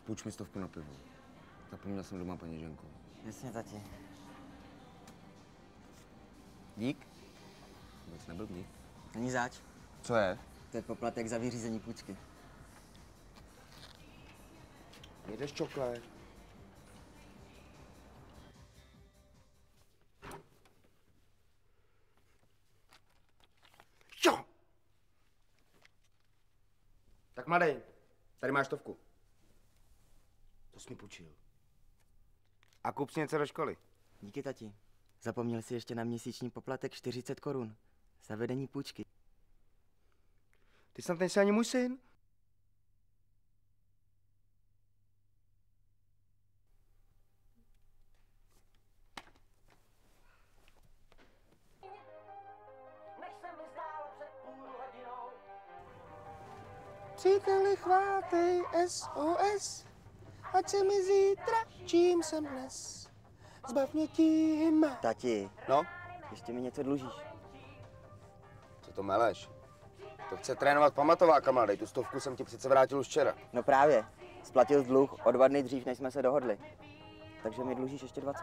Půjč mi 100 na pivo. Zapomněl jsem doma peněženku. Jasně, tati. Dík. Vůbec neblbni. Není zač. Co je? To je poplatek za vyřízení půjčky. Jedeš čokle. Jo! Tak mladý, tady máš 100. To jsi mi půjčil. A kup si něco do školy. Díky, tati. Zapomněl jsi ještě na měsíční poplatek 40 korun. Za vedení půjčky. Ty snad nejsi ani můj syn. Příteli, chvátej SOS, ať se mi zítra, čím jsem dnes. Zbav mě tím. Tati, No, ještě mi něco dlužíš. co to meleš? To chce trénovat pamatováka, mladej. Tu 100 jsem ti přece vrátil už včera. No právě. Splatil dluh o 2 dny dřív, než jsme se dohodli. Takže mi dlužíš ještě 20.